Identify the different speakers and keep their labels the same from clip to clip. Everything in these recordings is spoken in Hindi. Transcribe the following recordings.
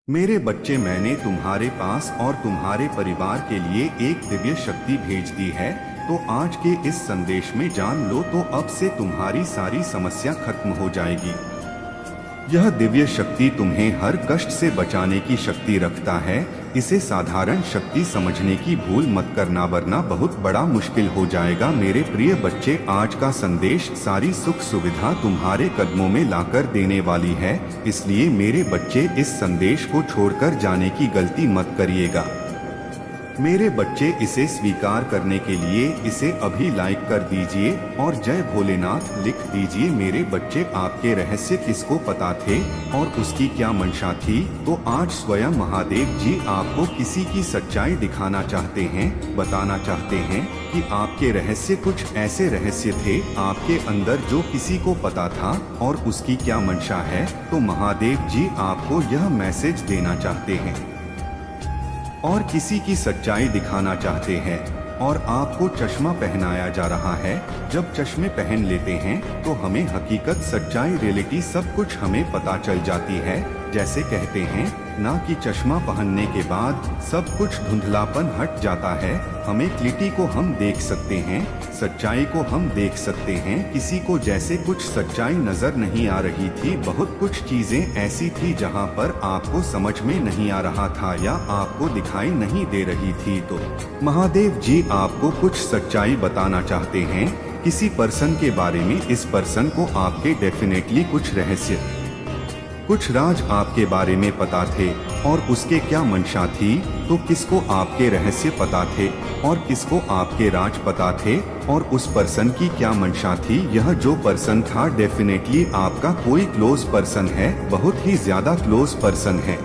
Speaker 1: मेरे बच्चे, मैंने तुम्हारे पास और तुम्हारे परिवार के लिए एक दिव्य शक्ति भेज दी है। तो आज के इस संदेश में जान लो तो अब से तुम्हारी सारी समस्या खत्म हो जाएगी। यह दिव्य शक्ति तुम्हें हर कष्ट से बचाने की शक्ति रखता है। इसे साधारण शक्ति समझने की भूल मत करना, वरना बहुत बड़ा मुश्किल हो जाएगा। मेरे प्रिय बच्चे, आज का संदेश सारी सुख सुविधा तुम्हारे कदमों में लाकर देने वाली है। इसलिए मेरे बच्चे, इस संदेश को छोड़कर जाने की गलती मत करिएगा। मेरे बच्चे, इसे स्वीकार करने के लिए इसे अभी लाइक कर दीजिए और जय भोलेनाथ लिख दीजिए। मेरे बच्चे, आपके रहस्य किसको पता थे और उसकी क्या मंशा थी? तो आज स्वयं महादेव जी आपको किसी की सच्चाई दिखाना चाहते हैं, बताना चाहते हैं कि आपके रहस्य कुछ ऐसे रहस्य थे आपके अंदर जो किसी को पता था और उसकी क्या मंशा है। तो महादेव जी आपको यह मैसेज देना चाहते हैं और किसी की सच्चाई दिखाना चाहते हैं। और आपको चश्मा पहनाया जा रहा है। जब चश्मे पहन लेते हैं तो हमें हकीकत, सच्चाई, रियलिटी सब कुछ हमें पता चल जाती है। जैसे कहते हैं ना कि चश्मा पहनने के बाद सब कुछ धुंधलापन हट जाता है। हमें क्लिटी को हम देख सकते हैं, सच्चाई को हम देख सकते हैं। किसी को जैसे कुछ सच्चाई नजर नहीं आ रही थी। बहुत कुछ चीजें ऐसी थी जहां पर आपको समझ में नहीं आ रहा था या आपको दिखाई नहीं दे रही थी। तो महादेव जी आपको कुछ सच्चाई बताना चाहते हैं किसी पर्सन के बारे में। इस पर्सन को आपके डेफिनेटली कुछ रहस्य, कुछ राज आपके बारे में पता थे और उसके क्या मंशा थी। तो किसको आपके रहस्य पता थे और किसको आपके राज पता थे और उस पर्सन की क्या मंशा थी। यह जो पर्सन था डेफिनेटली आपका कोई क्लोज पर्सन है, बहुत ही ज्यादा क्लोज पर्सन है,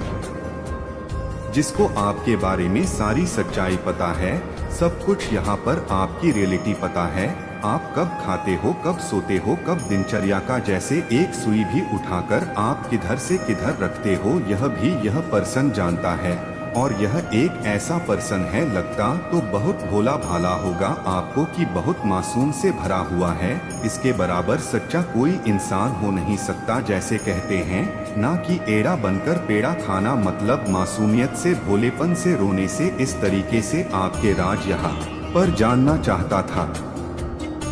Speaker 1: जिसको आपके बारे में सारी सच्चाई पता है। सब कुछ यहाँ पर आपकी रियलिटी पता है। आप कब खाते हो, कब सोते हो, कब दिनचर्या का जैसे एक सुई भी उठाकर आप किधर से किधर रखते हो, यह भी यह पर्सन जानता है। और यह एक ऐसा पर्सन है, लगता तो बहुत भोला भाला होगा आपको कि बहुत मासूम से भरा हुआ है। इसके बराबर सच्चा कोई इंसान हो नहीं सकता। जैसे कहते हैं ना कि एड़ा बनकर पेड़ा खाना, मतलब मासूमियत से, भोलेपन से, रोने से, इस तरीके से आपके राज यहाँ पर जानना चाहता था।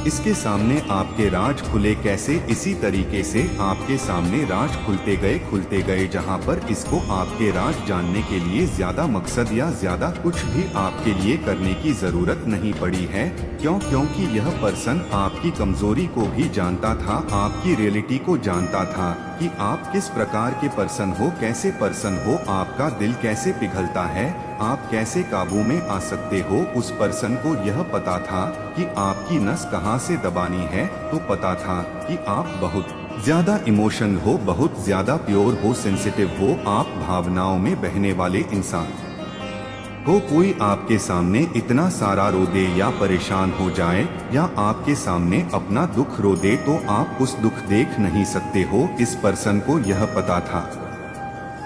Speaker 1: इसके सामने आपके राज खुले कैसे? इसी तरीके से आपके सामने राज खुलते गए जहां पर इसको आपके राज जानने के लिए ज्यादा मकसद या ज्यादा कुछ भी आपके लिए करने की जरूरत नहीं पड़ी है। क्योंकि यह पर्सन आपकी कमजोरी को भी जानता था, आपकी रियलिटी को जानता था कि आप किस प्रकार के पर्सन हो, कैसे पर्सन हो, आपका दिल कैसे पिघलता है, आप कैसे काबू में आ सकते हो। उस पर्सन को यह पता था कि आपकी नस कहां से दबानी है। तो पता था कि आप बहुत ज्यादा इमोशनल हो, बहुत ज्यादा प्योर हो, सेंसिटिव हो, आप भावनाओं में बहने वाले इंसान हो। कोई आपके सामने इतना सारा रो दे या परेशान हो जाए या आपके सामने अपना दुख रो दे तो आप उस दुख देख नहीं सकते हो। इस पर्सन को यह पता था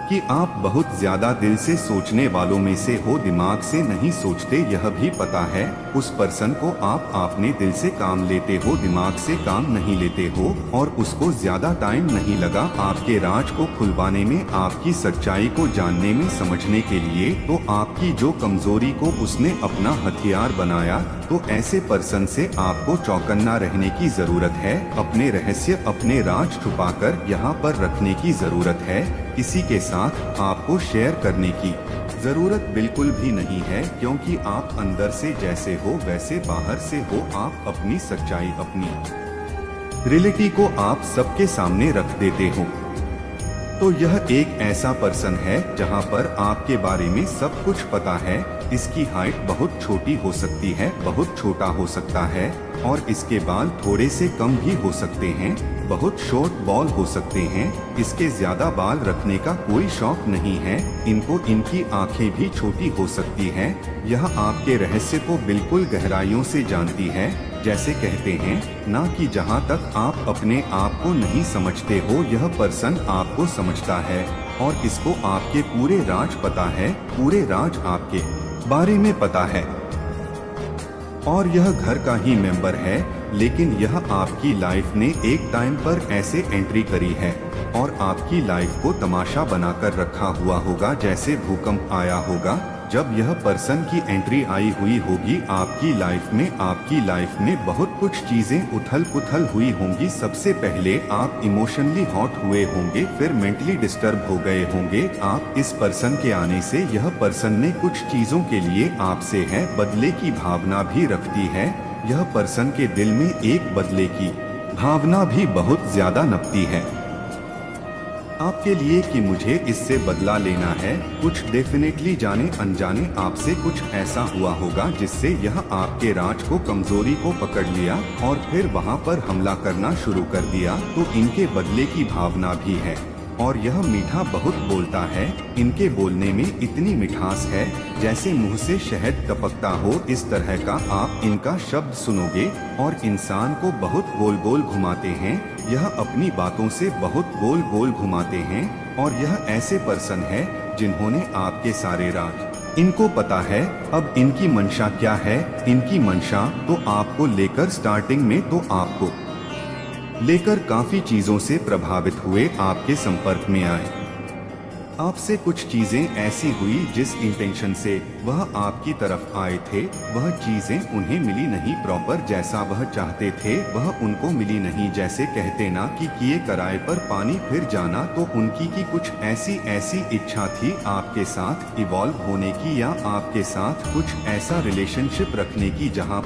Speaker 1: कि आप बहुत ज्यादा दिल से सोचने वालों में से हो, दिमाग से नहीं सोचते। यह भी पता है उस पर्सन को आप अपने दिल से काम लेते हो, दिमाग से काम नहीं लेते हो। और उसको ज्यादा टाइम नहीं लगा आपके राज को खुलवाने में, आपकी सच्चाई को जानने में, समझने के लिए। तो आपकी जो कमजोरी को उसने अपना हथियार बनाया। तो ऐसे पर्सन से आपको चौकन्ना रहने की जरूरत है। अपने रहस्य, अपने राज छुपाकर यहाँ पर रखने की जरूरत है। किसी के साथ आपको शेयर करने की जरूरत बिल्कुल भी नहीं है, क्योंकि आप अंदर से जैसे हो वैसे बाहर से हो। आप अपनी सच्चाई, अपनी रियलिटी को आप सबके सामने रख देते हो। तो यह एक ऐसा पर्सन है जहां पर आपके बारे में सब कुछ पता है। इसकी हाइट बहुत छोटी हो सकती है, बहुत छोटा हो सकता है, और इसके बाल थोड़े से कम भी हो सकते हैं, बहुत शॉर्ट बॉल हो सकते हैं। इसके ज्यादा बाल रखने का कोई शौक नहीं है। इनकी आंखें भी छोटी हो सकती हैं। यह आपके रहस्य को बिल्कुल गहराइयों से जानती है। जैसे कहते हैं ना कि जहां तक आप अपने आप को नहीं समझते हो, यह पर्सन आपको समझता है और इसको आपके पूरे राज पता है, पूरे राज आपके बारे में पता है। और यह घर का ही मेंबर है, लेकिन यह आपकी लाइफ ने एक टाइम पर ऐसे एंट्री करी है और आपकी लाइफ को तमाशा बनाकर रखा हुआ होगा, जैसे भूकंप आया होगा। जब यह पर्सन की एंट्री आई हुई होगी आपकी लाइफ में बहुत कुछ चीजें उथल पुथल हुई होंगी। सबसे पहले आप इमोशनली हॉट हुए होंगे, फिर मेंटली डिस्टर्ब हो गए होंगे। आप इस पर्सन के आने से यह पर्सन ने कुछ चीजों के लिए आपसे है बदले की भावना भी रखती है। यह पर्सन के दिल में एक बदले की भावना भी बहुत ज्यादा नपती है आपके लिए कि मुझे इससे बदला लेना है। कुछ डेफिनेटली जाने अनजाने आपसे कुछ ऐसा हुआ होगा जिससे यह आपके राज को, कमजोरी को पकड़ लिया और फिर वहां पर हमला करना शुरू कर दिया। तो इनके बदले की भावना भी है और यह मीठा बहुत बोलता है। इनके बोलने में इतनी मिठास है जैसे मुंह से शहद टपकता हो। इस तरह का आप इनका शब्द सुनोगे और इंसान को बहुत गोल गोल घुमाते हैं। यह अपनी बातों से बहुत गोल गोल घुमाते हैं और यह ऐसे पर्सन है जिन्होंने आपके सारे राज इनको पता है। अब इनकी मंशा क्या है? इनकी मंशा तो आपको लेकर स्टार्टिंग में तो आपको लेकर काफी चीजों से प्रभावित हुए, आपके संपर्क में आए। आपसे कुछ चीजें ऐसी हुई जिस इंटेंशन से वह आपकी तरफ आए थे, वह चीजें उन्हें मिली नहीं प्रॉपर जैसा वह चाहते थे। वह उनको मिली नहीं, जैसे कहते ना कि किए कराए पर पानी फिर जाना। तो उनकी की कुछ ऐसी इच्छा थी आपके साथ इवॉल्व होने की या आपके साथ कुछ ऐसा रिलेशनशिप रखने की जहां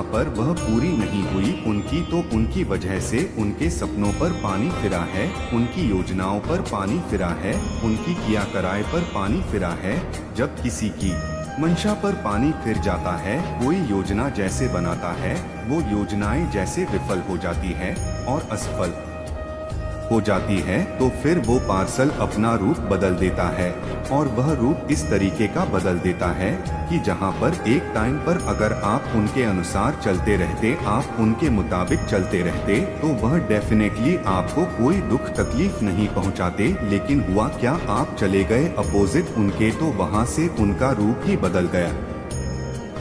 Speaker 1: पर वह पूरी नहीं हुई उनकी। तो उनकी वजह से उनके सपनों पर पानी फिरा है, उनकी योजनाओं पर पानी फिरा है, उनकी किया कराए पर पानी फिरा है। जब किसी की मंशा पर पानी फिर जाता है, कोई योजना जैसे बनाता है, वो योजनाएं जैसे विफल हो जाती है और असफल हो जाती है, तो फिर वो पार्सल अपना रूप बदल देता है और वह रूप इस तरीके का बदल देता है कि जहां पर एक टाइम पर अगर आप उनके अनुसार चलते रहते, आप उनके मुताबिक चलते रहते, तो वह डेफिनेटली आपको कोई दुख तकलीफ नहीं पहुंचाते। लेकिन हुआ क्या, आप चले गए अपोजिट उनके, तो वहां से उनका रूप ही बदल गया।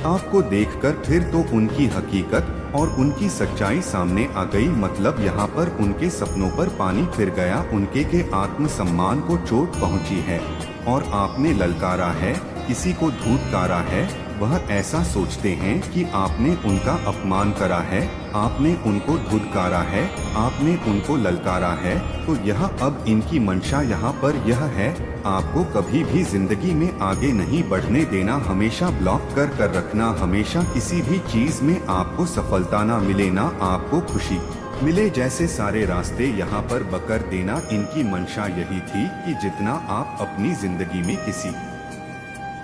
Speaker 1: आपको देखकर फिर तो उनकी हकीकत और उनकी सच्चाई सामने आ गई। मतलब यहाँ पर उनके सपनों पर पानी फिर गया, उनके के आत्मसम्मान को चोट पहुँची है और आपने ललकारा है, किसी को धूतकारा है। वह ऐसा सोचते हैं कि आपने उनका अपमान करा है, आपने उनको धुतकारा है, आपने उनको ललकारा है। तो यह अब इनकी मंशा यहाँ पर यह है, आपको कभी भी जिंदगी में आगे नहीं बढ़ने देना, हमेशा ब्लॉक कर रखना, हमेशा किसी भी चीज में आपको सफलता ना मिले, ना आपको खुशी मिले, जैसे सारे रास्ते यहाँ पर बकर देना। इनकी मंशा यही थी कि जितना आप अपनी जिंदगी में किसी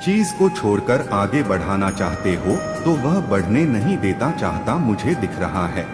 Speaker 1: चीज को छोड़कर आगे बढ़ाना चाहते हो, तो वह बढ़ने नहीं देता चाहता। मुझे दिख रहा है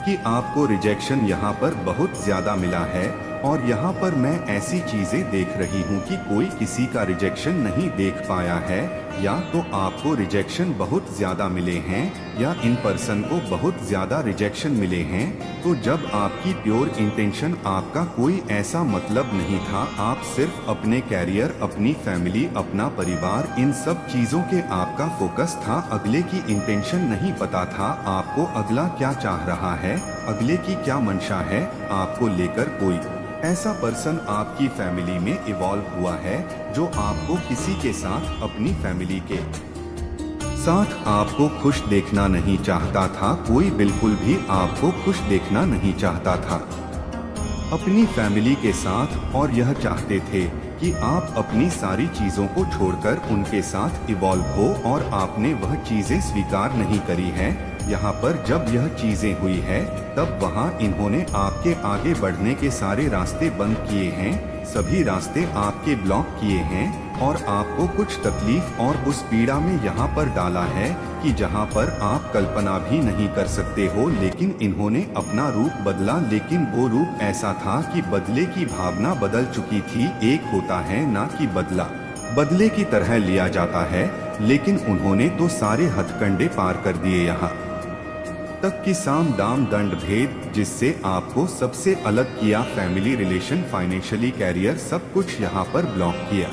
Speaker 1: कि आपको रिजेक्शन यहाँ पर बहुत ज्यादा मिला है और यहाँ पर मैं ऐसी चीजें देख रही हूँ कि कोई किसी का रिजेक्शन नहीं देख पाया है, या तो आपको रिजेक्शन बहुत ज्यादा मिले हैं या इन पर्सन को बहुत ज्यादा रिजेक्शन मिले हैं। तो जब आपकी प्योर इंटेंशन, आपका कोई ऐसा मतलब नहीं था, आप सिर्फ अपने कैरियर, अपनी फैमिली, अपना परिवार, इन सब चीजों के आपका फोकस था। अगले की इंटेंशन नहीं पता था आपको अगला क्या चाह रहा है, अगले की क्या मंशा है आपको लेकर। कोई ऐसा पर्सन आपकी फैमिली में इवॉल्व हुआ है जो आपको किसी के साथ, अपनी फैमिली के साथ आपको खुश देखना नहीं चाहता था। कोई बिल्कुल भी आपको खुश देखना नहीं चाहता था अपनी फैमिली के साथ, और यह चाहते थे कि आप अपनी सारी चीजों को छोड़कर उनके साथ इवॉल्व हो, और आपने वह चीजें स्वीकार नहीं करी है। यहाँ पर जब यह चीजें हुई है, तब वहाँ इन्होंने आपके आगे बढ़ने के सारे रास्ते बंद किए हैं, सभी रास्ते आपके ब्लॉक किए हैं और आपको कुछ तकलीफ और उस पीड़ा में यहाँ पर डाला है कि जहाँ पर आप कल्पना भी नहीं कर सकते हो। लेकिन इन्होंने अपना रूप बदला, लेकिन वो रूप ऐसा था कि बदले की भावना बदल चुकी थी। एक होता है ना कि बदला बदले की तरह लिया जाता है, लेकिन उन्होंने तो सारे हथकंडे पार कर दिए यहाँ तक कि साम दाम दंड भेद, जिससे आपको सबसे अलग किया। फैमिली, रिलेशन, फाइनेंशियली, कैरियर, सब कुछ यहाँ पर ब्लॉक किया।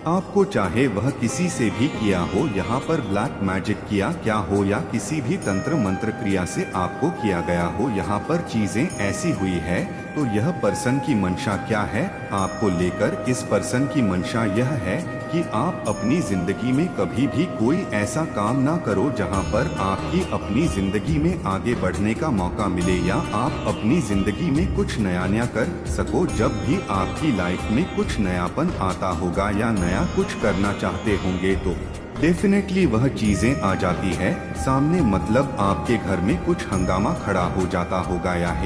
Speaker 1: आपको चाहे वह किसी से भी किया हो, यहाँ पर ब्लैक मैजिक किया क्या हो या किसी भी तंत्र मंत्र क्रिया से आपको किया गया हो, यहाँ पर चीजें ऐसी हुई है, तो यह पर्सन की मंशा क्या है आपको लेकर। इस पर्सन की मंशा यह है कि आप अपनी जिंदगी में कभी भी कोई ऐसा काम ना करो जहां पर आपकी अपनी जिंदगी में आगे बढ़ने का मौका मिले या आप अपनी जिंदगी में कुछ नया कर सको। जब भी आपकी लाइफ में कुछ नयापन आता होगा या नया कुछ करना चाहते होंगे तो डेफिनेटली वह चीजें आ जाती है सामने, मतलब आपके घर में कुछ हंगामा खड़ा हो जाता होगा या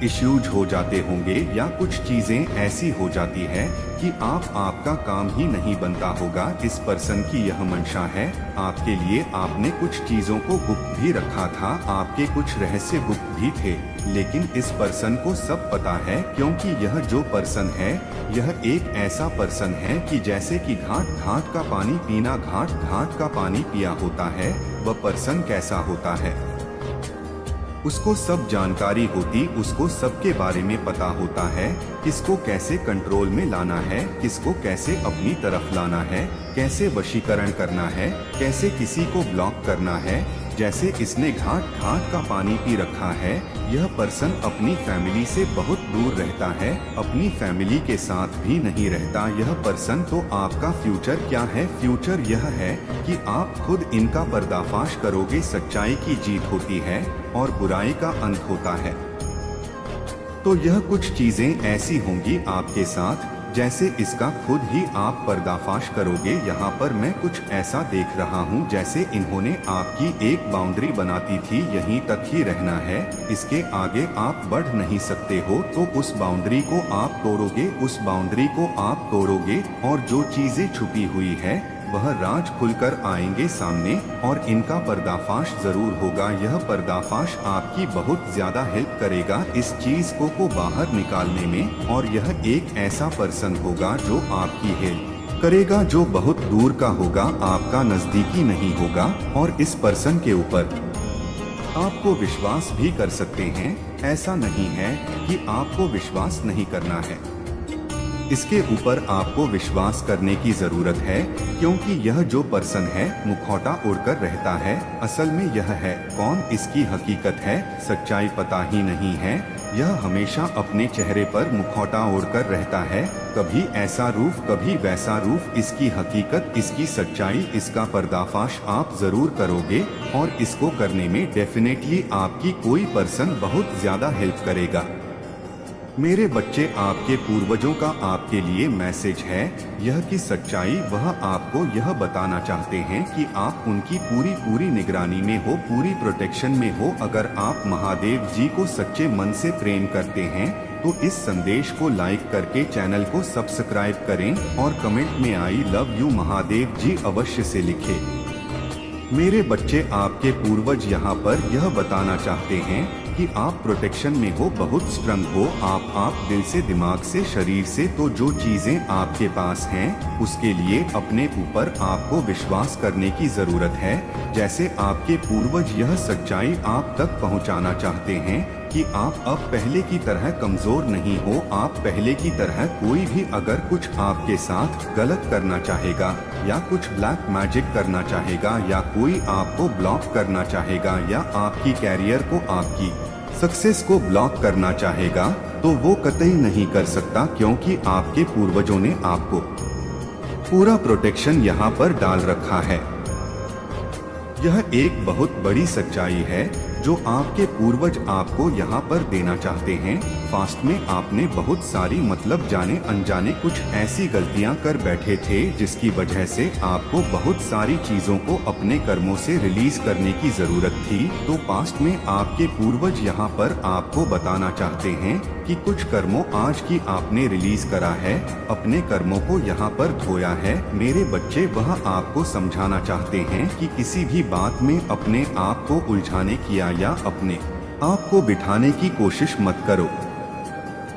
Speaker 1: इश्यूज हो जाते होंगे या कुछ चीजें ऐसी हो जाती है कि आपका काम ही नहीं बनता होगा। इस पर्सन की यह मंशा है आपके लिए। आपने कुछ चीजों को गुप्त भी रखा था, आपके कुछ रहस्य गुप्त भी थे, लेकिन इस पर्सन को सब पता है, क्योंकि यह जो पर्सन है यह एक ऐसा पर्सन है कि जैसे कि घाट घाट का पानी पीना, घाट घाट का पानी पिया होता है। वह पर्सन कैसा होता है, उसको सब जानकारी होती, उसको सबके बारे में पता होता है, किसको कैसे कंट्रोल में लाना है, किसको कैसे अपनी तरफ लाना है, कैसे वशीकरण करना है, कैसे किसी को ब्लॉक करना है। जैसे इसने घाट घाट का पानी पी रखा है। यह पर्सन अपनी फैमिली से बहुत दूर रहता है, अपनी फैमिली के साथ भी नहीं रहता यह पर्सन। तो आपका फ्यूचर क्या है? फ्यूचर यह है कि आप खुद इनका पर्दाफाश करोगे, सच्चाई की जीत होती है और बुराई का अंत होता है। तो यह कुछ चीजें ऐसी होंगी आपके साथ जैसे इसका खुद ही आप पर्दाफाश करोगे। यहाँ पर मैं कुछ ऐसा देख रहा हूँ जैसे इन्होंने आपकी एक बाउंड्री बनाती थी, यहीं तक ही रहना है, इसके आगे आप बढ़ नहीं सकते हो। तो उस बाउंड्री को आप तोड़ोगे, उस बाउंड्री को आप तोड़ोगे और जो चीजें छुपी हुई है वह राज खुलकर आएंगे सामने और इनका पर्दाफाश जरूर होगा। यह पर्दाफाश आपकी बहुत ज्यादा हेल्प करेगा इस चीज को बाहर निकालने में। और यह एक ऐसा पर्सन होगा जो आपकी हेल्प करेगा, जो बहुत दूर का होगा, आपका नजदीकी नहीं होगा। और इस पर्सन के ऊपर आपको विश्वास भी कर सकते हैं, ऐसा नहीं है कि आपको विश्वास नहीं करना है। इसके ऊपर आपको विश्वास करने की जरूरत है, क्योंकि यह जो पर्सन है मुखौटा ओढ़कर रहता है, असल में यह है कौन, इसकी हकीकत है सच्चाई पता ही नहीं है। यह हमेशा अपने चेहरे पर मुखौटा ओढ़कर रहता है, कभी ऐसा रूप कभी वैसा रूप। इसकी हकीकत, इसकी सच्चाई, इसका पर्दाफाश आप जरूर करोगे और इसको करने में डेफिनेटली आपकी कोई पर्सन बहुत ज्यादा हेल्प करेगा। मेरे बच्चे, आपके पूर्वजों का आपके लिए मैसेज है यह कि सच्चाई वह आपको यह बताना चाहते हैं कि आप उनकी पूरी निगरानी में हो, पूरी प्रोटेक्शन में हो। अगर आप महादेव जी को सच्चे मन से प्रेम करते हैं तो इस संदेश को लाइक करके चैनल को सब्सक्राइब करें और कमेंट में आई लव यू महादेव जी अवश्य से लिखें। मेरे बच्चे, आपके पूर्वज यहाँ पर यह बताना चाहते हैं कि आप प्रोटेक्शन में हो, बहुत स्ट्रॉन्ग हो आप दिल से, दिमाग से, शरीर से। तो जो चीजें आपके पास हैं उसके लिए अपने ऊपर आपको विश्वास करने की जरूरत है। जैसे आपके पूर्वज यह सच्चाई आप तक पहुंचाना चाहते हैं कि आप अब पहले की तरह कमजोर नहीं हो। आप पहले की तरह, कोई भी अगर कुछ आपके साथ गलत करना चाहेगा या कुछ ब्लैक मैजिक करना चाहेगा या कोई आपको ब्लॉक करना चाहेगा या आपकी कैरियर को, आपकी सक्सेस को ब्लॉक करना चाहेगा तो वो कतई नहीं कर सकता, क्योंकि आपके पूर्वजों ने आपको पूरा प्रोटेक्शन यहाँ पर डाल रखा है। यह एक बहुत बड़ी सच्चाई है जो आपके पूर्वज आपको यहाँ पर देना चाहते हैं। फास्ट में आपने बहुत सारी, मतलब जाने अनजाने कुछ ऐसी गलतियाँ कर बैठे थे जिसकी वजह से आपको बहुत सारी चीजों को अपने कर्मों से रिलीज करने की जरूरत थी। तो पास्ट में आपके पूर्वज यहाँ पर आपको बताना चाहते हैं कि कुछ कर्मों आज की आपने रिलीज करा है, अपने कर्मों को यहाँ पर धोया है। मेरे बच्चे, वह आपको समझाना चाहते हैं कि किसी भी बात में अपने आप को उलझाने की या अपने आप को बिठाने की कोशिश मत करो।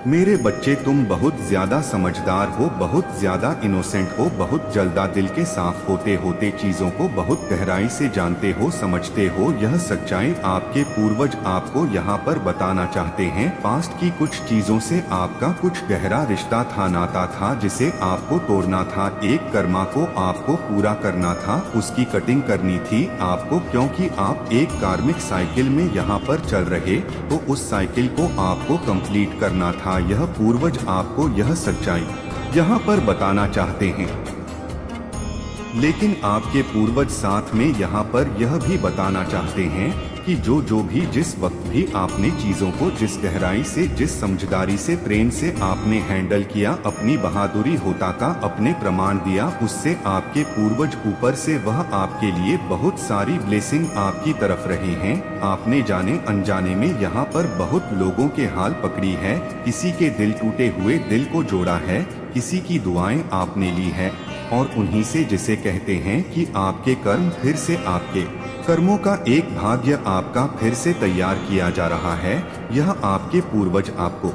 Speaker 1: मेरे बच्चे, तुम बहुत ज्यादा समझदार हो, बहुत ज्यादा इनोसेंट हो, बहुत जल्दा दिल के साफ होते होते चीजों को बहुत गहराई से जानते हो, समझते हो। यह सच्चाई आपके पूर्वज आपको यहाँ पर बताना चाहते हैं। पास्ट की कुछ चीजों से आपका कुछ गहरा रिश्ता था, नाता था, जिसे आपको तोड़ना था। एक कर्मा को आपको पूरा करना था, उसकी कटिंग करनी थी आपको, क्योंकि आप एक कार्मिक साइकिल में यहाँ पर चल रहे, तो उस साइकिल को आपको कंप्लीट करना था। यह पूर्वज आपको यह सच्चाई यहाँ पर बताना चाहते हैं, लेकिन आपके पूर्वज साथ में यहाँ पर यह भी बताना चाहते हैं कि जो भी जिस वक्त भी आपने चीजों को जिस गहराई से, जिस समझदारी से, प्रेम से आपने हैंडल किया, अपनी बहादुरी होता का अपने प्रमाण दिया, उससे आपके पूर्वज ऊपर से वह आपके लिए बहुत सारी ब्लेसिंग आपकी तरफ रहे हैं। आपने जाने अनजाने में यहाँ पर बहुत लोगों के हाल पकड़ी है, किसी के दिल टूटे हुए दिल को जोड़ा है, किसी की दुआएं आपने ली है, और उन्हीं से जिसे कहते हैं कि आपके कर्म फिर से, आपके कर्मों का एक भाग्य आपका फिर से तैयार किया जा रहा है। यह आपके पूर्वज आपको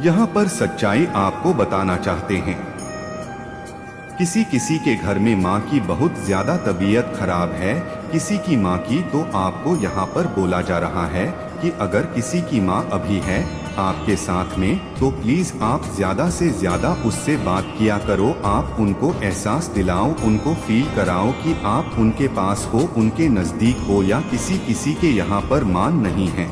Speaker 1: यहाँ पर सच्चाई आपको बताना चाहते हैं। किसी किसी के घर में माँ की बहुत ज्यादा तबीयत खराब है, किसी की माँ की, तो आपको यहाँ पर बोला जा रहा है कि अगर किसी की माँ अभी है आपके साथ में, तो प्लीज आप ज्यादा से ज्यादा उससे बात किया करो। आप उनको एहसास दिलाओ, उनको फील कराओ कि आप उनके पास हो, उनके नजदीक हो, या किसी किसी के यहाँ पर मान नहीं है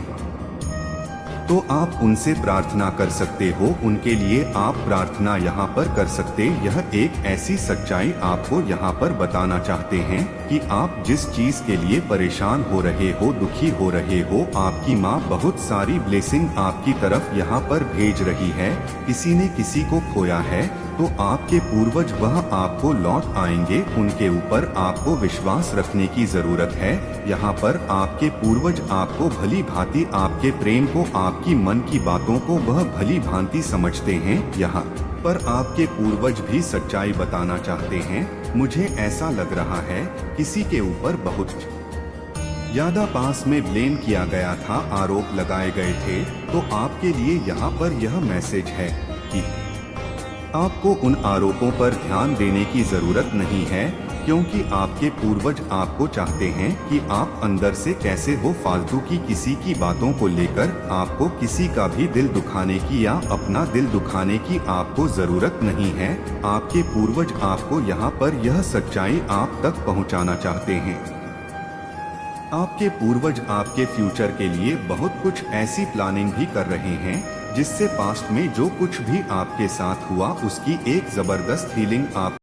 Speaker 1: तो आप उनसे प्रार्थना कर सकते हो, उनके लिए आप प्रार्थना यहाँ पर कर सकते। यह एक ऐसी सच्चाई आपको यहाँ पर बताना चाहते हैं कि आप जिस चीज के लिए परेशान हो रहे हो, दुखी हो रहे हो, आपकी माँ बहुत सारी ब्लेसिंग आपकी तरफ यहाँ पर भेज रही है। किसी ने किसी को खोया है, तो आपके पूर्वज वह आपको लौट आएंगे, उनके ऊपर आपको विश्वास रखने की जरूरत है। यहाँ पर आपके पूर्वज आपको भली भांति, आपके प्रेम को, आपकी मन की बातों को वह भली भांति समझते हैं। यहाँ पर आपके पूर्वज भी सच्चाई बताना चाहते हैं। मुझे ऐसा लग रहा है किसी के ऊपर बहुत ज्यादा पास में ब्लेम किया गया था, आरोप लगाए गए थे, तो आपके लिए यहाँ पर यह मैसेज है कि आपको उन आरोपों पर ध्यान देने की जरूरत नहीं है, क्योंकि आपके पूर्वज आपको चाहते हैं कि आप अंदर से कैसे हो। फालतू की किसी की बातों को लेकर आपको किसी का भी दिल दुखाने की या अपना दिल दुखाने की आपको जरूरत नहीं है। आपके पूर्वज आपको यहाँ पर यह सच्चाई आप तक पहुँचाना चाहते हैं। आपके पूर्वज आपके फ्यूचर के लिए बहुत कुछ ऐसी प्लानिंग भी कर रहे हैं, जिससे पास्ट में जो कुछ भी आपके साथ हुआ उसकी एक जबरदस्त फीलिंग आप